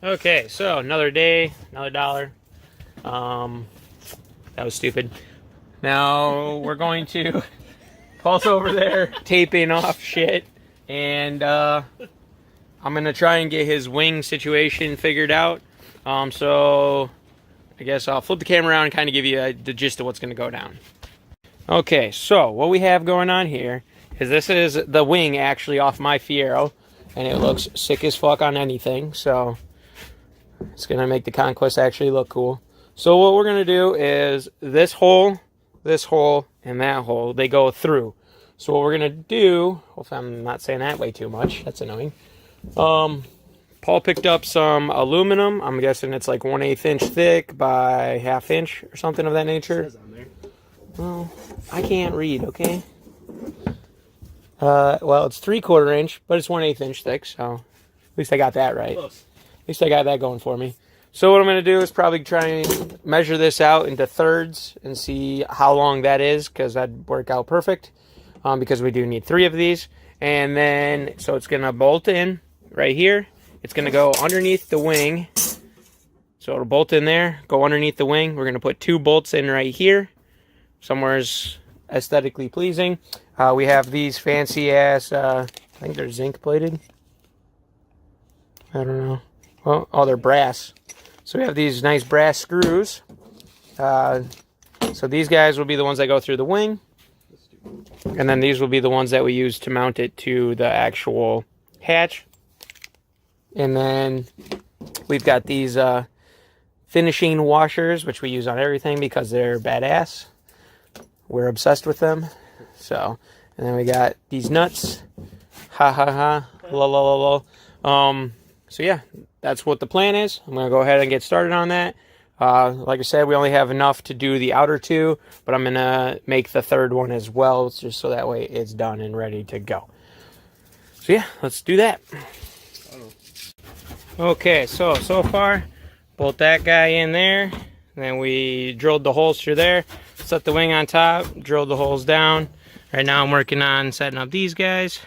Okay, so another day, another dollar. That was stupid. Now we're going to Paul's over there taping off shit, and I'm gonna try and get his wing situation figured out. So I guess I'll flip the camera around and kind of give you the gist of what's gonna go down. Okay, so what we have going on here is this is the wing actually off my Fiero, and it looks sick as fuck on anything. So it's gonna make the Conquest actually look cool. So what we're gonna do is this hole, and that hole, they go through. So what we're gonna do, hopefully I'm not saying that way too much, that's annoying. Paul picked up some aluminum. I'm guessing it's like 1/8 inch thick by 1/2 inch or something of that nature. It says on there. Well, I can't read, okay? Well, it's 3/4 inch, but it's 1/8 inch thick, so at least I got that right. Close. At least I got that going for me. So what I'm going to do is probably try and measure this out into thirds and see how long that is, because that'd work out perfect, because we do need 3 of these. And then, so it's going to bolt in right here. It's going to go underneath the wing. So it'll bolt in there, go underneath the wing. We're going to put 2 bolts in right here, somewhere's aesthetically pleasing. We have these fancy ass, I think they're zinc plated. I don't know. Well, oh, they're brass. So we have these nice brass screws. So these guys will be the ones that go through the wing. And then these will be the ones that we use to mount it to the actual hatch. And then we've got these finishing washers, which we use on everything because they're badass. We're obsessed with them. So, and then we got these nuts. Ha ha ha. La la la la. So yeah, that's what the plan is. I'm going to go ahead and get started on that. Like I said, we only have enough to do the outer 2, but I'm going to make the 3rd one as well, just so that way it's done and ready to go. So yeah, let's do that. Okay, so far, bolt that guy in there, and then we drilled the holes through there, set the wing on top, drilled the holes down. Right now I'm working on setting up these guys.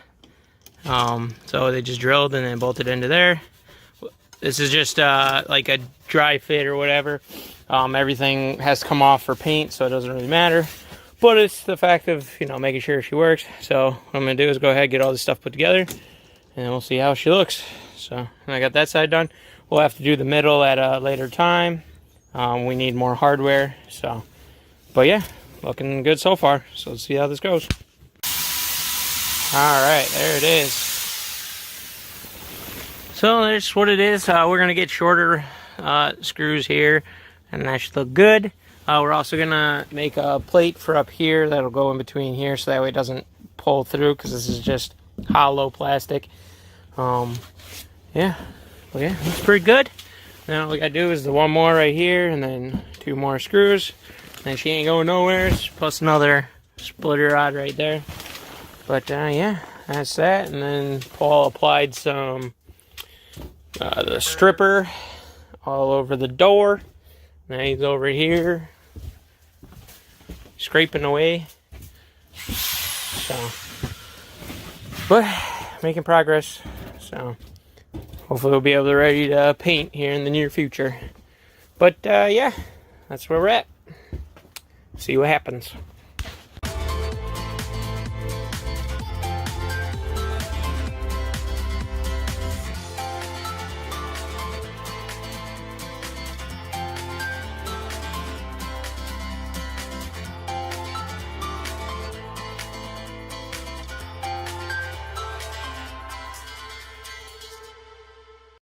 So they just drilled and then bolted into there. This is just like a dry fit or whatever. Everything has to come off for paint, so it doesn't really matter. But it's the fact of, you know, making sure she works. So what I'm going to do is go ahead and get all this stuff put together, and then we'll see how she looks. So I got that side done. We'll have to do the middle at a later time. We need more hardware. So, but yeah, looking good so far. So let's see how this goes. All right, there it is. So that's what it is. We're going to get shorter screws here, and that should look good. We're also going to make a plate for up here that'll go in between here, so that way it doesn't pull through, because this is just hollow plastic. Yeah, well, yeah, it's pretty good. Now all we got to do is the one more right here, and then 2 more screws. And she ain't going nowhere, plus another splitter rod right there. But yeah, that's that. And then Paul applied some the stripper all over the door. Now he's over here scraping away. So, but making progress. So hopefully we'll be able to ready to paint here in the near future. But yeah, that's where we're at. See what happens.